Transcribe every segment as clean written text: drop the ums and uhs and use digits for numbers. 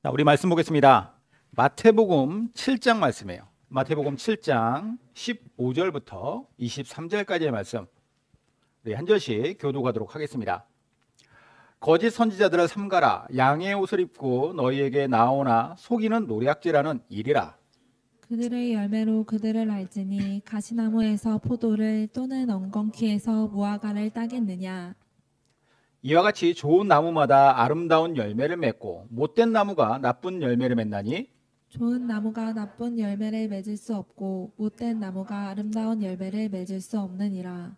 자, 우리 말씀 보겠습니다. 마태복음 7장 말씀이에요. 마태복음 7장 15절부터 23절까지의 말씀. 우리 한 절씩 교독하도록 하겠습니다. 거짓 선지자들을 삼가라. 양의 옷을 입고 너희에게 나오나 속이는 노략질하는 일이라. 그들의 열매로 그들을 알지니 가시나무에서 포도를 또는 엉겅퀴에서 무화과를 따겠느냐. 이와 같이 좋은 나무마다 아름다운 열매를 맺고 못된 나무가 나쁜 열매를 맺나니 좋은 나무가 나쁜 열매를 맺을 수 없고 못된 나무가 아름다운 열매를 맺을 수 없느니라.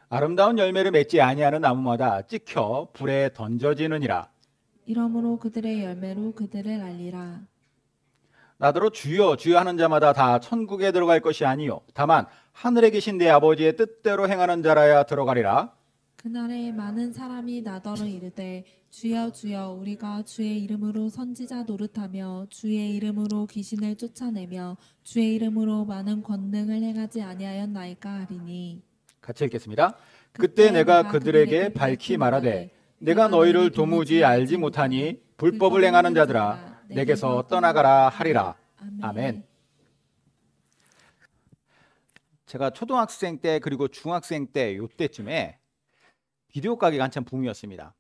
아름다운 열매를 맺지 아니하는 나무마다 찍혀 불에 던져지느니라. 이러므로 그들의 열매로 그들을 알리라. 나더러 주여 주여 하는 자마다 다 천국에 들어갈 것이 아니요 다만 하늘에 계신 내 아버지의 뜻대로 행하는 자라야 들어가리라. 그날에 많은 사람이 나더러 이르되 주여 주여 우리가 주의 이름으로 선지자 노릇하며 주의 이름으로 귀신을 쫓아내며 주의 이름으로 많은 권능을 행하지 아니하였나이까 하리니. 같이 읽겠습니다. 그때 내가 그들에게 밝히 말하되 내가 너희를 도무지 알지 못하니 불법을 행하는 자들아 내게서 떠나가라 하리라. 아멘. 제가 초등학생 때 그리고 중학생 때 요때쯤에 비디오 가게가 한참 붐이었습니다.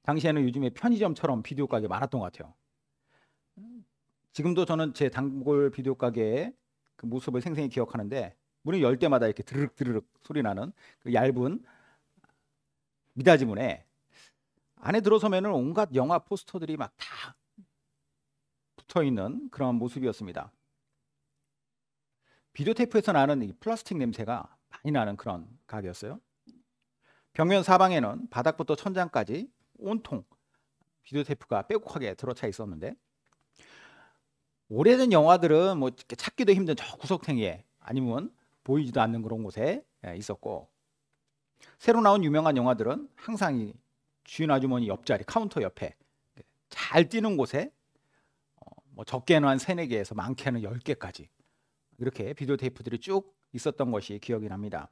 당시에는 요즘에 편의점처럼 비디오 가게 많았던 것 같아요. 지금도 저는 제 단골 비디오 가게의 그 모습을 생생히 기억하는데 문을 열 때마다 이렇게 드르륵 드르륵 소리 나는 그 얇은 미닫이 문에 안에 들어서면은 온갖 영화 포스터들이 막 다 붙어 있는 그런 모습이었습니다. 비디오 테이프에서 나는 이 플라스틱 냄새가 많이 나는 그런 가게였어요. 벽면 사방에는 바닥부터 천장까지 온통 비디오 테이프가 빼곡하게 들어차 있었는데 오래된 영화들은 뭐 찾기도 힘든 저 구석탱이에 아니면 보이지도 않는 그런 곳에 있었고 새로 나온 유명한 영화들은 항상 이 주인 아주머니 옆자리 카운터 옆에 잘 뛰는 곳에 뭐 적게는 한 3-4개에서 많게는 10개까지 이렇게 비디오 테이프들이 쭉 있었던 것이 기억이 납니다.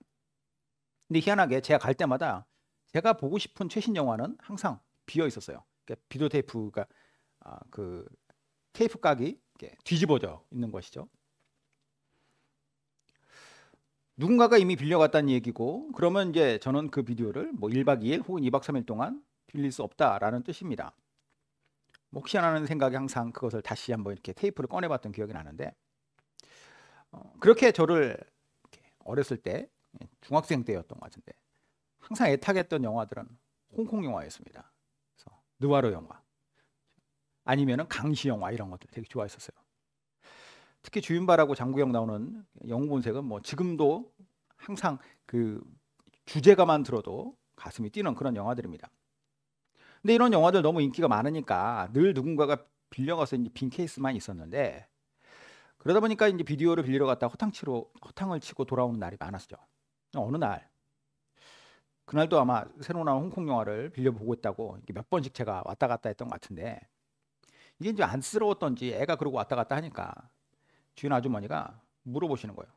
근데 희한하게 제가 갈 때마다 제가 보고 싶은 최신 영화는 항상 비어 있었어요. 그러니까 비디오 테이프가 그 테이프 각이 뒤집어져 있는 것이죠. 누군가가 이미 빌려갔다는 얘기고 그러면 이제 저는 그 비디오를 뭐 1박 2일 혹은 2박 3일 동안 빌릴 수 없다라는 뜻입니다. 혹시나 하는 생각에 항상 그것을 다시 한번 이렇게 테이프를 꺼내봤던 기억이 나는데 그렇게 저를 어렸을 때 중학생 때였던 것 같은데 항상 애타게했던 영화들은 홍콩 영화였습니다. 그래서 느와르 영화 아니면은 강시 영화 이런 것들 되게 좋아했었어요. 특히 주윤발하고 장구영 나오는 영웅본색은 뭐 지금도 항상 그 주제가만 들어도 가슴이 뛰는 그런 영화들입니다. 근데 이런 영화들 너무 인기가 많으니까 늘 누군가가 빌려가서 이제 빈 케이스만 있었는데 그러다 보니까 이제 비디오를 빌리러 갔다 허탕을 치고 돌아오는 날이 많았죠. 어느 날 그날도 아마 새로 나온 홍콩 영화를 빌려보고 있다고 몇 번씩 제가 왔다 갔다 했던 것 같은데 이게 이제 안쓰러웠던지 애가 그러고 왔다 갔다 하니까 주인 아주머니가 물어보시는 거예요.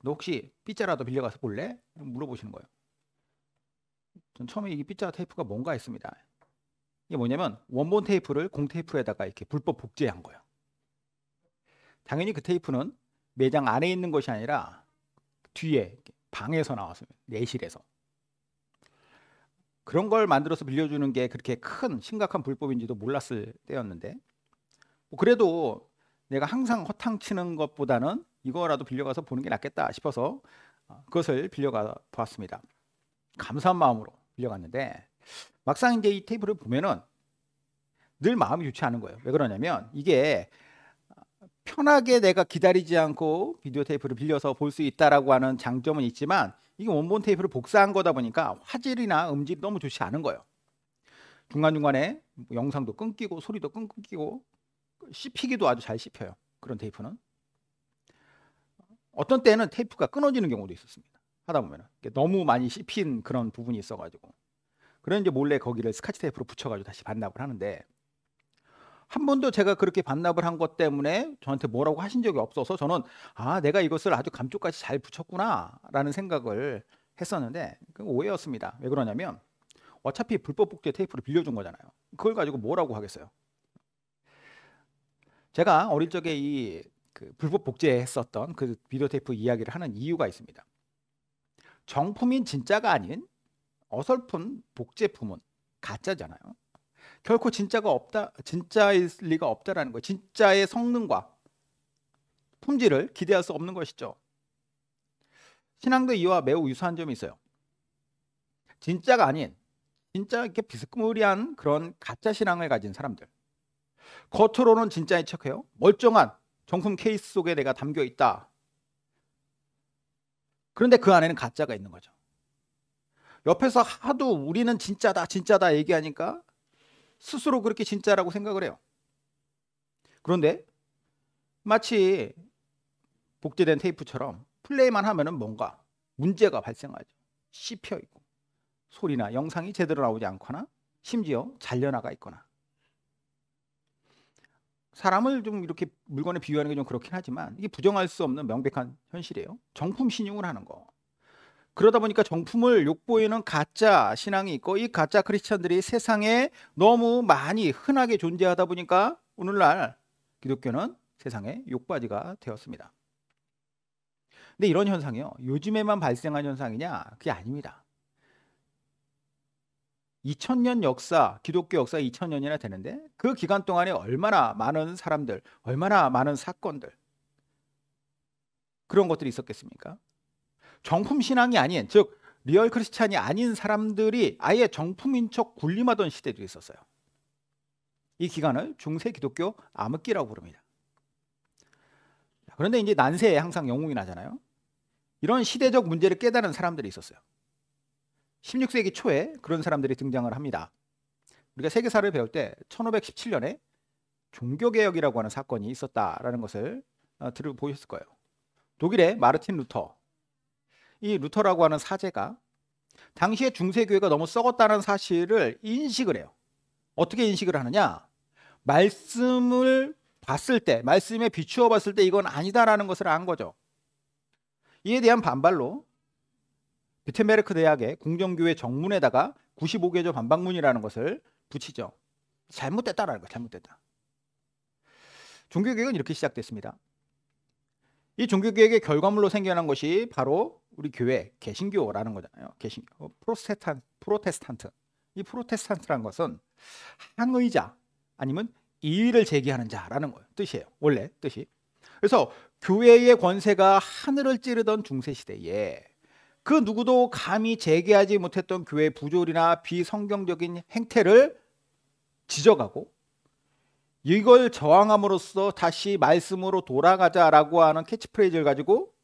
너 혹시 삐짜라도 빌려가서 볼래? 물어보시는 거예요. 전 처음에 이 삐짜 테이프가 뭔가 했습니다. 이게 뭐냐면 원본 테이프를 공테이프에다가 이렇게 불법 복제한 거예요. 당연히 그 테이프는 매장 안에 있는 것이 아니라 뒤에 방에서 나왔습니다. 내실에서. 그런 걸 만들어서 빌려주는 게 그렇게 큰 심각한 불법인지도 몰랐을 때였는데 뭐 그래도 내가 항상 허탕치는 것보다는 이거라도 빌려가서 보는 게 낫겠다 싶어서 그것을 빌려가 보았습니다. 감사한 마음으로 빌려갔는데 막상 이제 이 테이프를 보면은 늘 마음이 좋지 않은 거예요. 왜 그러냐면 이게 편하게 내가 기다리지 않고 비디오 테이프를 빌려서 볼 수 있다라고 하는 장점은 있지만 이게 원본 테이프를 복사한 거다 보니까 화질이나 음질이 너무 좋지 않은 거예요. 중간중간에 영상도 끊기고 소리도 끊기고 씹히기도 아주 잘 씹혀요. 그런 테이프는. 어떤 때는 테이프가 끊어지는 경우도 있었습니다. 하다 보면 너무 많이 씹힌 그런 부분이 있어가지고 그래서 이제 몰래 거기를 스카치 테이프로 붙여가지고 다시 반납을 하는데 한 번도 제가 그렇게 반납을 한 것 때문에 저한테 뭐라고 하신 적이 없어서 저는 내가 이것을 아주 감쪽같이 잘 붙였구나 라는 생각을 했었는데 그건 오해였습니다. 왜 그러냐면 어차피 불법 복제 테이프를 빌려준 거잖아요. 그걸 가지고 뭐라고 하겠어요. 제가 어릴 적에 그 불법 복제했었던 그 비디오 테이프 이야기를 하는 이유가 있습니다. 정품인 진짜가 아닌 어설픈 복제품은 가짜잖아요. 결코 진짜일 리가 없다라는 거예요. 진짜의 성능과 품질을 기대할 수 없는 것이죠. 신앙도 이와 매우 유사한 점이 있어요. 진짜가 아닌 진짜 이렇게 비스무리한 그런 가짜 신앙을 가진 사람들. 겉으로는 진짜인 척해요. 멀쩡한 정품 케이스 속에 내가 담겨 있다. 그런데 그 안에는 가짜가 있는 거죠. 옆에서 하도 우리는 진짜다, 진짜다 얘기하니까 스스로 그렇게 진짜라고 생각을 해요. 그런데 마치 복제된 테이프처럼 플레이만 하면은 뭔가 문제가 발생하죠. 씹혀 있고 소리나 영상이 제대로 나오지 않거나 심지어 잘려나가 있거나. 사람을 좀 이렇게 물건에 비유하는 게 좀 그렇긴 하지만 이게 부정할 수 없는 명백한 현실이에요. 정품 신용을 하는 거. 그러다 보니까 정품을 욕보이는 가짜 신앙이 있고 이 가짜 크리스찬들이 세상에 너무 많이 흔하게 존재하다 보니까 오늘날 기독교는 세상의 욕바지가 되었습니다. 근데 이런 현상이요. 요즘에만 발생한 현상이냐? 그게 아닙니다. 2000년 역사, 기독교 역사 2000년이나 되는데 그 기간 동안에 얼마나 많은 사람들, 얼마나 많은 사건들 그런 것들이 있었겠습니까? 정품 신앙이 아닌, 즉 리얼 크리스찬이 아닌 사람들이 아예 정품인 척 군림하던 시대도 있었어요. 이 기간을 중세 기독교 암흑기라고 부릅니다. 그런데 이제 난세에 항상 영웅이 나잖아요. 이런 시대적 문제를 깨달은 사람들이 있었어요. 16세기 초에 그런 사람들이 등장을 합니다. 우리가 세계사를 배울 때 1517년에 종교개혁이라고 하는 사건이 있었다라는 것을 들어보셨을 거예요. 독일의 마르틴 루터, 이 루터라고 하는 사제가 당시에 중세교회가 너무 썩었다는 사실을 인식을 해요. 어떻게 인식을 하느냐? 말씀을 봤을 때, 말씀에 비추어 봤을 때 이건 아니다라는 것을 안 거죠. 이에 대한 반발로 비텐베르크 대학의 궁정교회 정문에다가 95개조 반박문이라는 것을 붙이죠. 잘못됐다라는 거예요. 잘못됐다. 종교개혁은 이렇게 시작됐습니다. 이 종교개혁의 결과물로 생겨난 것이 바로 우리 교회 개신교라는 거잖아요. 개신교, 프로테스탄트. 이 프로테스탄트라는 것은 항의자 아니면 이의를 제기하는 자라는 거예요. 뜻이에요. 원래 뜻이. 그래서 교회의 권세가 하늘을 찌르던 중세 시대에 그 누구도 감히 제기하지 못했던 교회 부조리나 비성경적인 행태를 지적하고 이걸 저항함으로써 다시 말씀으로 돌아가자라고 하는 캐치프레이즈를 가지고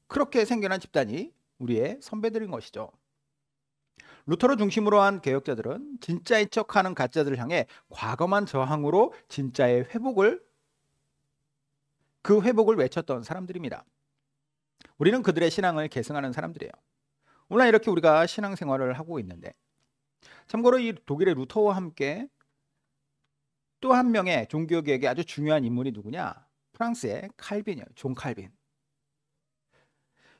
그렇게 생겨난 집단이 우리의 선배들인 것이죠. 루터를 중심으로 한 개혁자들은 진짜인 척하는 가짜들을 향해 과감한 저항으로 진짜의 그 회복을 외쳤던 사람들입니다. 우리는 그들의 신앙을 계승하는 사람들이에요. 오늘 이렇게 우리가 신앙생활을 하고 있는데 참고로 이 독일의 루터와 함께 또 한 명의 종교개혁의 아주 중요한 인물이 누구냐? 프랑스의 칼빈이에요. 존 칼빈.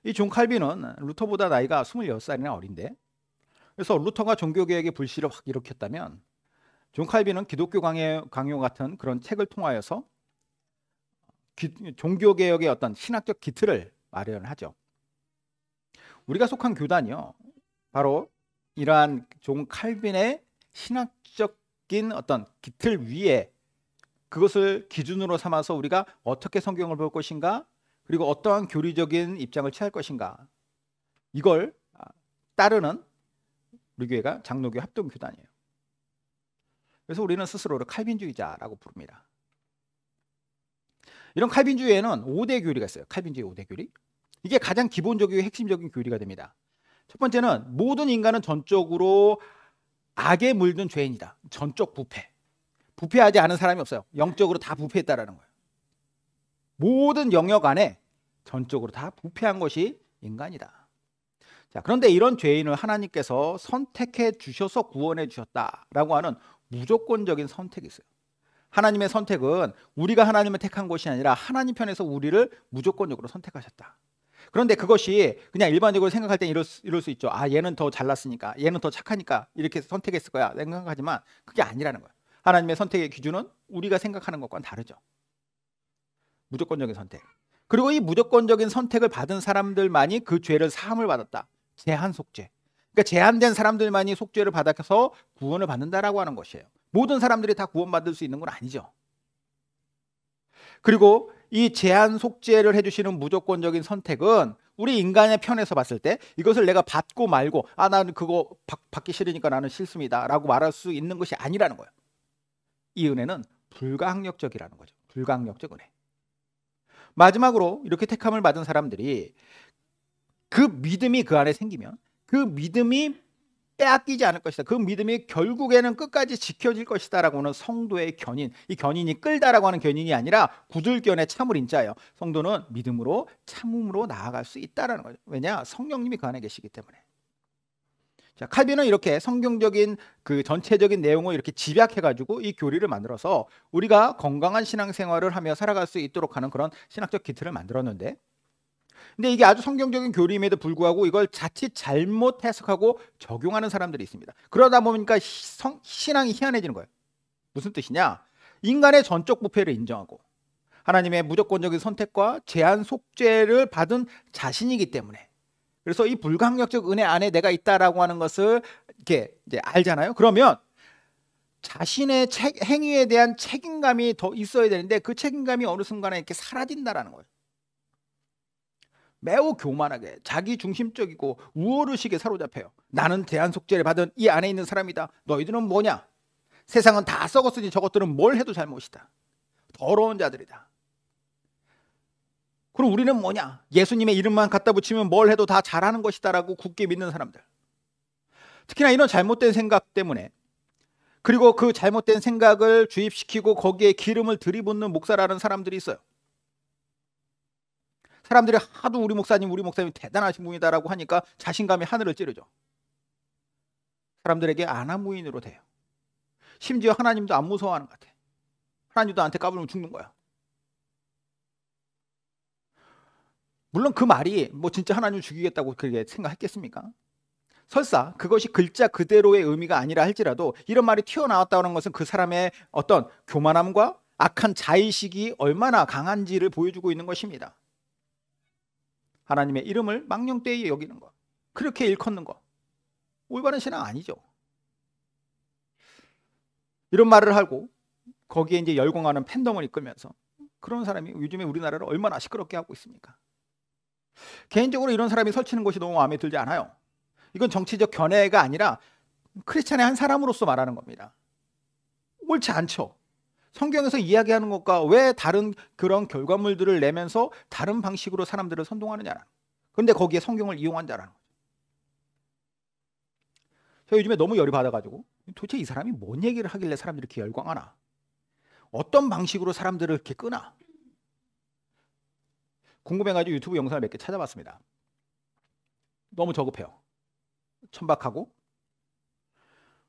이 존 칼빈은 루터보다 나이가 26살이나 어린데 그래서 루터가 종교개혁의 불씨를 확 일으켰다면 존 칼빈은 기독교 강요 같은 그런 책을 통하여서 종교개혁의 어떤 신학적 기틀을 마련하죠. 우리가 속한 교단이요. 바로 이러한 존 칼빈의 신학적인 어떤 기틀 위에 그것을 기준으로 삼아서 우리가 어떻게 성경을 볼 것인가 그리고 어떠한 교리적인 입장을 취할 것인가 이걸 따르는 우리 교회가 장로교 합동교단이에요. 그래서 우리는 스스로를 칼빈주의자라고 부릅니다. 이런 칼빈주의에는 5대 교리가 있어요. 칼빈주의 5대 교리. 이게 가장 기본적이고 핵심적인 교리가 됩니다. 첫 번째는 모든 인간은 전적으로 악에 물든 죄인이다. 전적 부패. 부패하지 않은 사람이 없어요. 영적으로 다 부패했다라는 거예요. 모든 영역 안에 전적으로 다 부패한 것이 인간이다. 자, 그런데 이런 죄인을 하나님께서 선택해 주셔서 구원해 주셨다라고 하는 무조건적인 선택이 있어요. 하나님의 선택은 우리가 하나님을 택한 것이 아니라 하나님 편에서 우리를 무조건적으로 선택하셨다. 그런데 그것이 그냥 일반적으로 생각할 땐 이럴 수 있죠. 아, 얘는 더 잘났으니까, 얘는 더 착하니까 이렇게 선택했을 거야 생각하지만 그게 아니라는 거예요. 하나님의 선택의 기준은 우리가 생각하는 것과는 다르죠. 무조건적인 선택. 그리고 이 무조건적인 선택을 받은 사람들만이 그 죄를 사함을 받았다. 제한 속죄. 그러니까 제한된 사람들만이 속죄를 받아서 구원을 받는다라고 하는 것이에요. 모든 사람들이 다 구원받을 수 있는 건 아니죠. 그리고 이 제한 속죄를 해주시는 무조건적인 선택은 우리 인간의 편에서 봤을 때 이것을 내가 받고 말고 나는 그거 받기 싫으니까 나는 싫습니다 라고 말할 수 있는 것이 아니라는 거예요. 이 은혜는 불가항력적이라는 거죠. 불가항력적 은혜. 마지막으로 이렇게 택함을 받은 사람들이 그 믿음이 그 안에 생기면 그 믿음이 빼앗기지 않을 것이다. 그 믿음이 결국에는 끝까지 지켜질 것이다 라고 하는 성도의 견인. 이 견인이 끌다라고 하는 견인이 아니라 구들견의 참을 인자예요. 성도는 믿음으로 참음으로 나아갈 수 있다라는 거죠. 왜냐? 성령님이 그 안에 계시기 때문에. 자, 칼빈은 이렇게 성경적인 그 전체적인 내용을 이렇게 집약해가지고 이 교리를 만들어서 우리가 건강한 신앙생활을 하며 살아갈 수 있도록 하는 그런 신학적 기틀을 만들었는데, 근데 이게 아주 성경적인 교리임에도 불구하고 이걸 자칫 잘못 해석하고 적용하는 사람들이 있습니다. 그러다 보니까 신앙이 희한해지는 거예요. 무슨 뜻이냐? 인간의 전적 부패를 인정하고 하나님의 무조건적인 선택과 제한 속죄를 받은 자신이기 때문에, 그래서 이 불가항력적 은혜 안에 내가 있다라고 하는 것을 이렇게 이제 알잖아요. 그러면 자신의 행위에 대한 책임감이 더 있어야 되는데 그 책임감이 어느 순간에 이렇게 사라진다라는 거예요. 매우 교만하게 자기 중심적이고 우월의식에 사로잡혀요. 나는 제한 속죄를 받은 이 안에 있는 사람이다. 너희들은 뭐냐? 세상은 다 썩었으니 저것들은 뭘 해도 잘못이다. 더러운 자들이다. 그럼 우리는 뭐냐? 예수님의 이름만 갖다 붙이면 뭘 해도 다 잘하는 것이다 라고 굳게 믿는 사람들. 특히나 이런 잘못된 생각 때문에, 그리고 그 잘못된 생각을 주입시키고 거기에 기름을 들이붓는 목사라는 사람들이 있어요. 사람들이 하도 우리 목사님 대단하신 분이다라고 하니까 자신감이 하늘을 찌르죠. 사람들에게 아나무인으로 돼요. 심지어 하나님도 안 무서워하는 것 같아. 하나님도 나한테 까불면 죽는 거야. 물론 그 말이 뭐 진짜 하나님을 죽이겠다고 그렇게 생각했겠습니까? 설사 그것이 글자 그대로의 의미가 아니라 할지라도 이런 말이 튀어나왔다는 것은 그 사람의 어떤 교만함과 악한 자의식이 얼마나 강한지를 보여주고 있는 것입니다. 하나님의 이름을 망령되이 여기는 것, 그렇게 일컫는 것, 올바른 신앙 아니죠. 이런 말을 하고 거기에 이제 열광하는 팬덤을 이끌면서 그런 사람이 요즘에 우리나라를 얼마나 시끄럽게 하고 있습니까? 개인적으로 이런 사람이 설치는 것이 너무 마음에 들지 않아요. 이건 정치적 견해가 아니라 크리스찬의 한 사람으로서 말하는 겁니다. 옳지 않죠. 성경에서 이야기하는 것과 왜 다른 그런 결과물들을 내면서 다른 방식으로 사람들을 선동하느냐라는. 그런데 거기에 성경을 이용한다라는 거죠. 저 요즘에 너무 열이 받아가지고 도대체 이 사람이 뭔 얘기를 하길래 사람들이 이렇게 열광하나? 어떤 방식으로 사람들을 이렇게 끄나? 궁금해가지고 유튜브 영상을 몇 개 찾아봤습니다. 너무 저급해요. 천박하고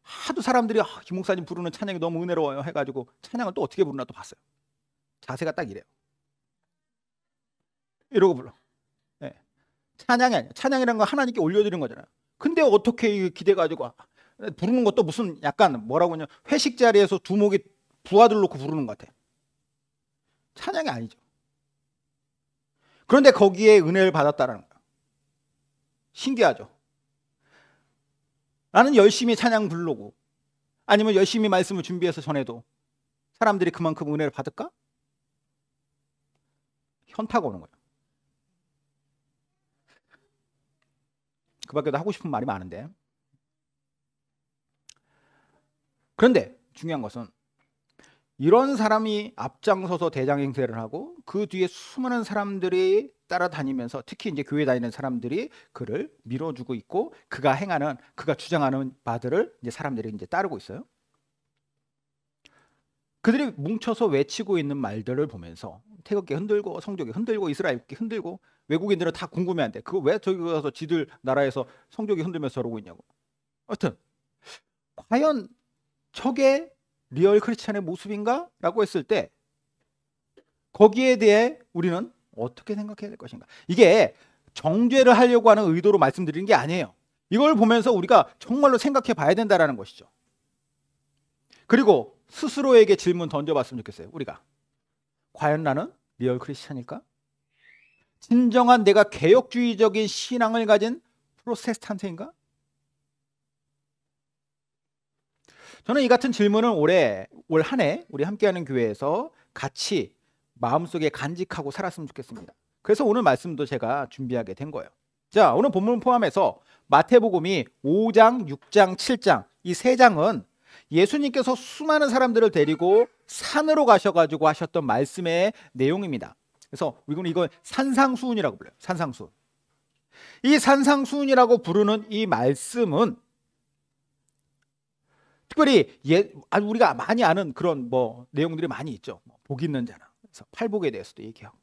하도 사람들이 김 목사님 부르는 찬양이 너무 은혜로워요 해가지고 찬양을 또 어떻게 부르나 또 봤어요. 자세가 딱 이래요. 이러고 불러. 네. 찬양이 아니야. 찬양이라는 건 하나님께 올려드리는 거잖아요. 근데 어떻게 기대가지고 부르는 것도 무슨 약간 뭐라고 하냐, 회식 자리에서 두목이 부하들 놓고 부르는 것 같아. 찬양이 아니죠. 그런데 거기에 은혜를 받았다는 거예요. 신기하죠. 나는 열심히 찬양 부르고 아니면 열심히 말씀을 준비해서 전해도 사람들이 그만큼 은혜를 받을까? 현타가 오는 거예요. 그 밖에도 하고 싶은 말이 많은데, 그런데 중요한 것은 이런 사람이 앞장서서 대장 행세를 하고 그 뒤에 수많은 사람들이 따라다니면서, 특히 이제 교회 다니는 사람들이 그를 밀어주고 있고 그가 주장하는 바들을 이제 사람들이 이제 따르고 있어요. 그들이 뭉쳐서 외치고 있는 말들을 보면서 태극기 흔들고 성조기 흔들고 이스라엘국기 흔들고, 외국인들은 다 궁금해한대. 그거 왜 저기 가서 지들 나라에서 성조기 흔들면서 저러고 있냐고. 하여튼 과연 저게 리얼 크리스찬의 모습인가? 라고 했을 때 거기에 대해 우리는 어떻게 생각해야 될 것인가? 이게 정죄를 하려고 하는 의도로 말씀드리는 게 아니에요. 이걸 보면서 우리가 정말로 생각해 봐야 된다는 것이죠. 그리고 스스로에게 질문 던져봤으면 좋겠어요. 우리가 과연 나는 리얼 크리스찬일까? 진정한 내가 개혁주의적인 신앙을 가진 프로테스탄트인가? 저는 이 같은 질문을 올 한 해 우리 함께하는 교회에서 같이 마음속에 간직하고 살았으면 좋겠습니다. 그래서 오늘 말씀도 제가 준비하게 된 거예요. 자, 오늘 본문 포함해서 마태복음이 5장, 6장, 7장 이 세 장은 예수님께서 수많은 사람들을 데리고 산으로 가셔가지고 하셨던 말씀의 내용입니다. 그래서 우리는 이걸 산상수훈이라고 불러요. 산상수훈. 이 산상수훈이라고 부르는 이 말씀은 특별히 우리가 많이 아는 그런 내용들이 많이 있죠. 복 있는 자나. 그래서 팔복에 대해서도 얘기하고.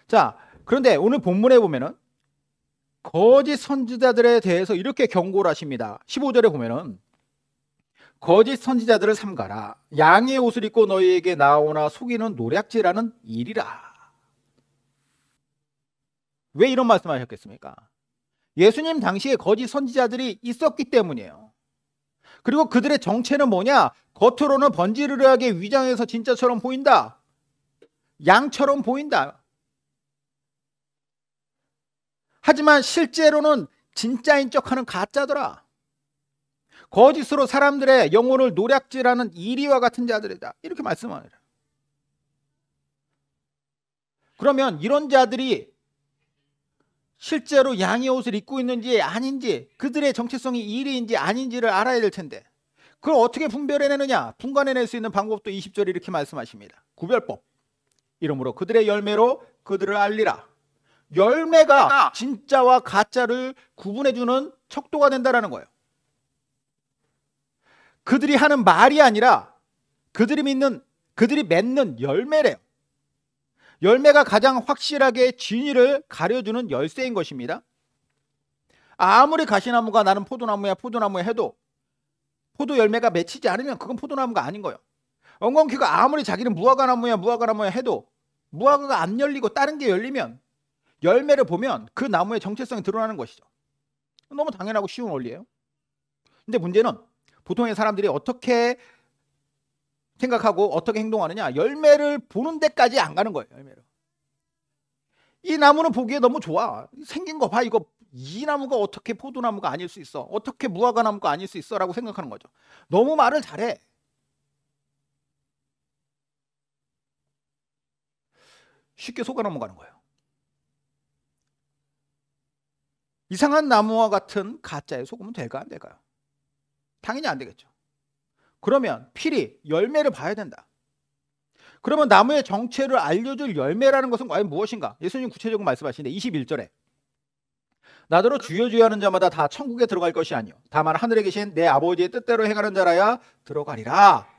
자, 그런데 오늘 본문에 보면은 거짓 선지자들에 대해서 이렇게 경고를 하십니다. 15절에 보면은 거짓 선지자들을 삼가라. 양의 옷을 입고 너희에게 나오나 속이는 노략질하는 일이라. 왜 이런 말씀하셨겠습니까? 예수님 당시에 거짓 선지자들이 있었기 때문이에요. 그리고 그들의 정체는 뭐냐? 겉으로는 번지르르하게 위장해서 진짜처럼 보인다. 양처럼 보인다. 하지만 실제로는 진짜인 척하는 가짜더라. 거짓으로 사람들의 영혼을 노략질하는 이리와 같은 자들이다. 이렇게 말씀하네요. 그러면 이런 자들이 실제로 양의 옷을 입고 있는지 아닌지, 그들의 정체성이 이리인지 아닌지를 알아야 될 텐데 그걸 어떻게 분별해내느냐? 분간해낼 수 있는 방법도 20절에 이렇게 말씀하십니다. 구별법. 이러므로 그들의 열매로 그들을 알리라. 열매가 진짜와 가짜를 구분해주는 척도가 된다는 거예요. 그들이 하는 말이 아니라 그들이 맺는 열매래요. 열매가 가장 확실하게 진위를 가려주는 열쇠인 것입니다. 아무리 가시나무가 나는 포도나무야 해도 포도 열매가 맺히지 않으면 그건 포도나무가 아닌 거예요. 엉겅퀴가 아무리 자기는 무화과나무야 해도 무화과가 안 열리고 다른 게 열리면 열매를 보면 그 나무의 정체성이 드러나는 것이죠. 너무 당연하고 쉬운 원리예요. 근데 문제는 보통의 사람들이 어떻게 생각하고 어떻게 행동하느냐? 열매를 보는 데까지 안 가는 거예요. 열매를. 이 나무는 보기에 너무 좋아. 생긴 거 봐. 이 나무가 어떻게 포도나무가 아닐 수 있어? 어떻게 무화과나무가 아닐 수 있어? 라고 생각하는 거죠. 너무 말을 잘해. 쉽게 속아 넘어가는 거예요. 이상한 나무와 같은 가짜에 속으면 될까 안 될까요? 당연히 안 되겠죠. 그러면 필히 열매를 봐야 된다. 그러면 나무의 정체를 알려줄 열매라는 것은 과연 무엇인가? 예수님 구체적으로 말씀하시는데 21절에 나더러 주여 주여 하는 자마다 다 천국에 들어갈 것이 아니요 다만 하늘에 계신 내 아버지의 뜻대로 행하는 자라야 들어가리라.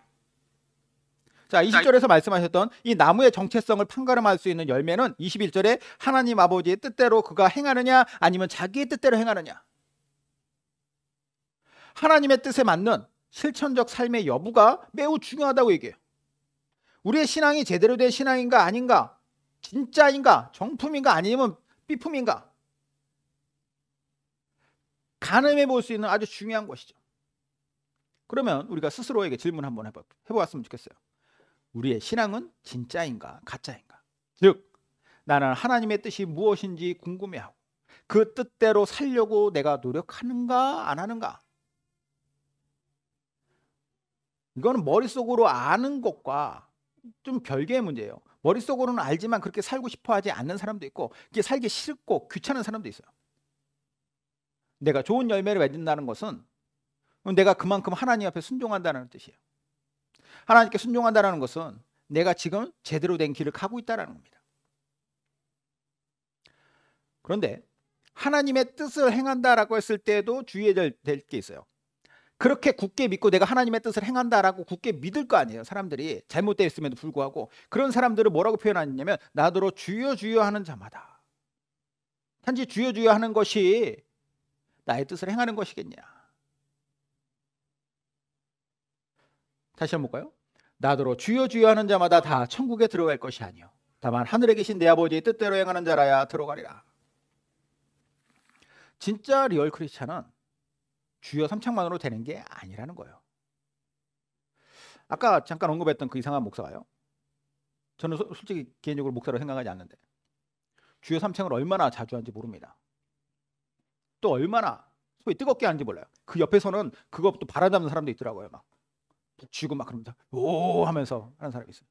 자, 20절에서 말씀하셨던 이 나무의 정체성을 판가름할 수 있는 열매는 21절에 하나님 아버지의 뜻대로 그가 행하느냐 아니면 자기의 뜻대로 행하느냐. 하나님의 뜻에 맞는 실천적 삶의 여부가 매우 중요하다고 얘기해요. 우리의 신앙이 제대로 된 신앙인가 아닌가, 진짜인가, 정품인가 아니면 삐품인가, 가늠해 볼 수 있는 아주 중요한 것이죠. 그러면 우리가 스스로에게 질문 한번 해보았으면 좋겠어요. 우리의 신앙은 진짜인가 가짜인가? 즉 나는 하나님의 뜻이 무엇인지 궁금해하고 그 뜻대로 살려고 내가 노력하는가 안 하는가? 이거는 머릿속으로 아는 것과 좀 별개의 문제예요. 머릿속으로는 알지만 그렇게 살고 싶어 하지 않는 사람도 있고 이게 살기 싫고 귀찮은 사람도 있어요. 내가 좋은 열매를 맺는다는 것은 내가 그만큼 하나님 앞에 순종한다는 뜻이에요. 하나님께 순종한다는 것은 내가 지금 제대로 된 길을 가고 있다는 겁니다. 그런데 하나님의 뜻을 행한다라고 했을 때도 주의해야 될 게 있어요. 그렇게 굳게 믿고 내가 하나님의 뜻을 행한다라고 굳게 믿을 거 아니에요. 사람들이 잘못되어 있음에도 불구하고 그런 사람들을 뭐라고 표현하냐면 나더러 주여 주여 하는 자마다. 단지 주여 주여 하는 것이 나의 뜻을 행하는 것이겠냐. 다시 한번 볼까요? 나더러 주여 주여 하는 자마다 다 천국에 들어갈 것이 아니요 다만 하늘에 계신 내 아버지의 뜻대로 행하는 자라야 들어가리라. 진짜 리얼 크리스찬은 주여 삼창만으로 되는 게 아니라는 거예요. 아까 잠깐 언급했던 그 이상한 목사가요. 저는 솔직히 개인적으로 목사로 생각하지 않는데 주여 삼창을 얼마나 자주 하는지 모릅니다. 또 얼마나 소위 뜨겁게 하는지 몰라요. 그 옆에서는 그것도 바라잡는 사람도 있더라고요. 막 북치고 막 그러면서 오 하면서 하는 사람이 있어요.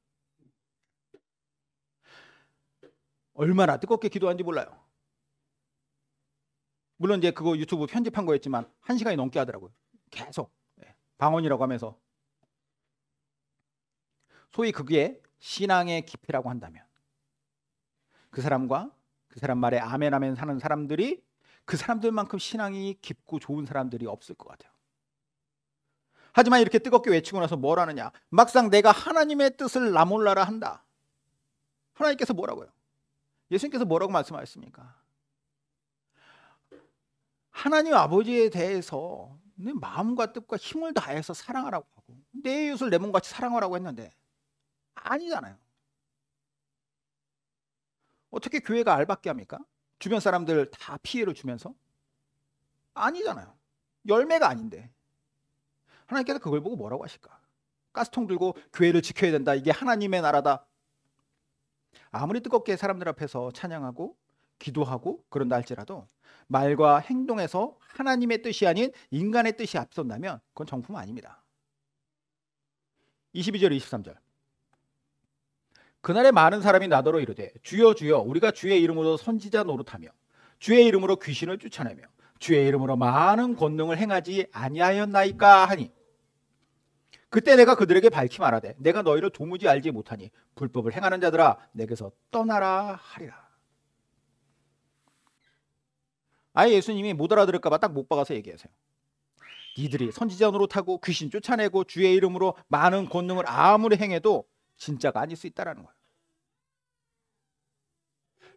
얼마나 뜨겁게 기도하는지 몰라요. 물론 이제 그거 유튜브 편집한 거였지만 1시간이 넘게 하더라고요. 계속 방언이라고 하면서. 소위 그게 신앙의 깊이라고 한다면 그 사람과 그 사람 말에 아멘 아멘 하는 사람들이 그 사람들만큼 신앙이 깊고 좋은 사람들이 없을 것 같아요. 하지만 이렇게 뜨겁게 외치고 나서 뭘 하느냐? 막상 내가 하나님의 뜻을 나 몰라라 한다. 하나님께서 뭐라고요? 예수님께서 뭐라고 말씀하셨습니까? 하나님 아버지에 대해서 내 마음과 뜻과 힘을 다해서 사랑하라고 하고 내 이웃을 내 몸같이 사랑하라고 했는데 아니잖아요. 어떻게 교회가 알밖에 합니까? 주변 사람들 다 피해를 주면서? 아니잖아요. 열매가 아닌데. 하나님께서 그걸 보고 뭐라고 하실까? 가스통 들고 교회를 지켜야 된다. 이게 하나님의 나라다. 아무리 뜨겁게 사람들 앞에서 찬양하고 기도하고 그런다 할지라도 말과 행동에서 하나님의 뜻이 아닌 인간의 뜻이 앞선다면 그건 정품 아닙니다. 22절 23절 그날에 많은 사람이 나더러 이르되 주여 주여 우리가 주의 이름으로 선지자 노릇하며 주의 이름으로 귀신을 쫓아내며 주의 이름으로 많은 권능을 행하지 아니하였나이까 하니 그때 내가 그들에게 밝히 말하되 내가 너희를 도무지 알지 못하니 불법을 행하는 자들아 내게서 떠나라 하리라. 아예 예수님이 못 알아들을까 봐 딱 못 박아서 얘기하세요. 니들이 선지자 노릇하고 귀신 쫓아내고 주의 이름으로 많은 권능을 아무리 행해도 진짜가 아닐 수 있다는 거예요.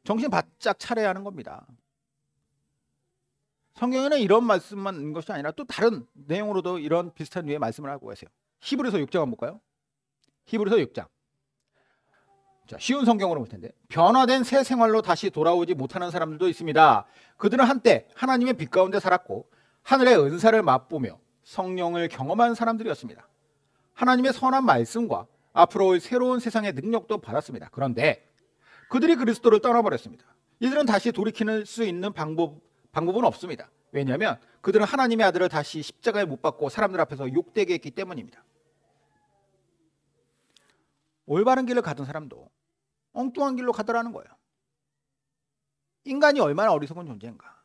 정신 바짝 차려야 하는 겁니다. 성경에는 이런 말씀만 있는 것이 아니라 또 다른 내용으로도 이런 비슷한 류의 말씀을 하고 계세요. 히브리서 6장 한번 볼까요? 히브리서 6장. 자, 쉬운 성경으로 볼 텐데 변화된 새 생활로 다시 돌아오지 못하는 사람들도 있습니다. 그들은 한때 하나님의 빛 가운데 살았고 하늘의 은사를 맛보며 성령을 경험한 사람들이었습니다. 하나님의 선한 말씀과 앞으로 올 새로운 세상의 능력도 받았습니다. 그런데 그들이 그리스도를 떠나버렸습니다. 이들은 다시 돌이킬 수 있는 방법은 없습니다. 왜냐하면 그들은 하나님의 아들을 다시 십자가에 못 박고 사람들 앞에서 욕되게 했기 때문입니다. 올바른 길을 가던 사람도 엉뚱한 길로 가더라는 거예요. 인간이 얼마나 어리석은 존재인가.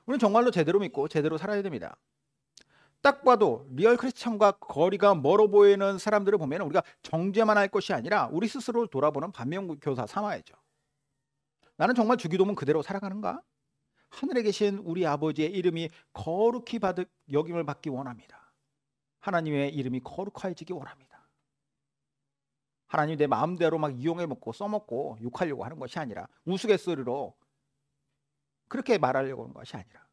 우리는 정말로 제대로 믿고 제대로 살아야 됩니다. 딱 봐도 리얼 크리스천과 거리가 멀어 보이는 사람들을 보면 우리가 정죄만 할 것이 아니라 우리 스스로를 돌아보는 반면교사 삼아야죠. 나는 정말 주기도문 그대로 살아가는가? 하늘에 계신 우리 아버지의 이름이 거룩히 여김을 받기 원합니다. 하나님의 이름이 거룩해지기 원합니다. 하나님 내 마음대로 막 이용해 먹고 써먹고 욕하려고 하는 것이 아니라 우스갯소리로 그렇게 말하려고 하는 것이 아니라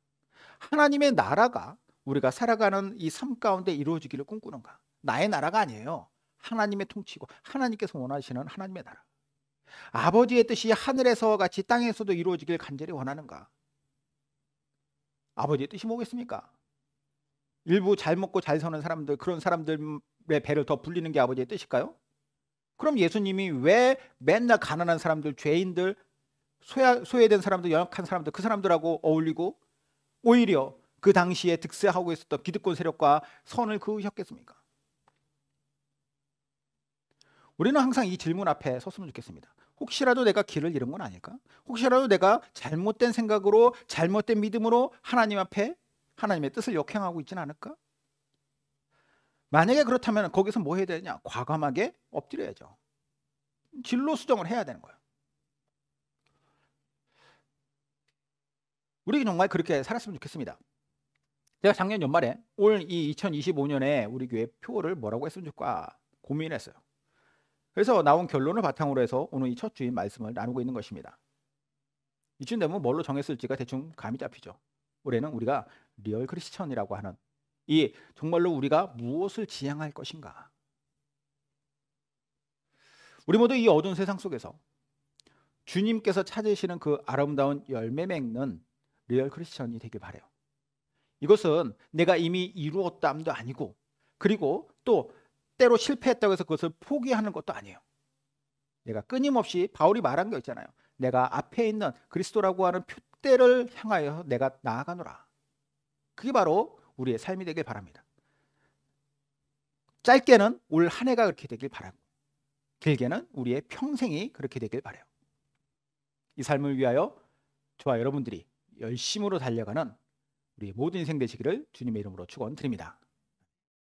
하나님의 나라가 우리가 살아가는 이 삶 가운데 이루어지기를 꿈꾸는가? 나의 나라가 아니에요. 하나님의 통치고 하나님께서 원하시는 하나님의 나라. 아버지의 뜻이 하늘에서와 같이 땅에서도 이루어지길 간절히 원하는가? 아버지의 뜻이 뭐겠습니까? 일부 잘 먹고 잘 사는 사람들, 그런 사람들의 배를 더 불리는 게 아버지의 뜻일까요? 그럼 예수님이 왜 맨날 가난한 사람들, 죄인들, 소외된 사람들, 연약한 사람들, 그 사람들하고 어울리고 오히려 그 당시에 득세하고 있었던 기득권 세력과 선을 그으셨겠습니까? 우리는 항상 이 질문 앞에 섰으면 좋겠습니다. 혹시라도 내가 길을 잃은 건 아닐까? 혹시라도 내가 잘못된 생각으로 잘못된 믿음으로 하나님 앞에 하나님의 뜻을 역행하고 있지는 않을까? 만약에 그렇다면 거기서 뭐 해야 되냐? 과감하게 엎드려야죠. 진로 수정을 해야 되는 거예요. 우리 정말 그렇게 살았으면 좋겠습니다. 제가 작년 연말에 올 이 2025년에 우리 교회 표를 뭐라고 했으면 좋을까 고민했어요. 그래서 나온 결론을 바탕으로 해서 오늘 이 첫 주인 말씀을 나누고 있는 것입니다. 이쯤 되면 뭘로 정했을지가 대충 감이 잡히죠. 올해는 우리가 리얼 크리스천이라고 하는 이 정말로 우리가 무엇을 지향할 것인가. 우리 모두 이 어두운 세상 속에서 주님께서 찾으시는 그 아름다운 열매 맺는 리얼 크리스천이 되길 바라요. 이것은 내가 이미 이루었다함도 아니고 그리고 또 때로 실패했다고 해서 그것을 포기하는 것도 아니에요. 내가 끊임없이 바울이 말한 거 있잖아요. 내가 앞에 있는 그리스도라고 하는 표대를 향하여 내가 나아가노라. 그게 바로 우리의 삶이 되길 바랍니다. 짧게는 올 한 해가 그렇게 되길 바라고, 길게는 우리의 평생이 그렇게 되길 바라요. 이 삶을 위하여 저와 여러분들이 열심으로 달려가는 우리 모든 인생 되시기를 주님의 이름으로 축원드립니다.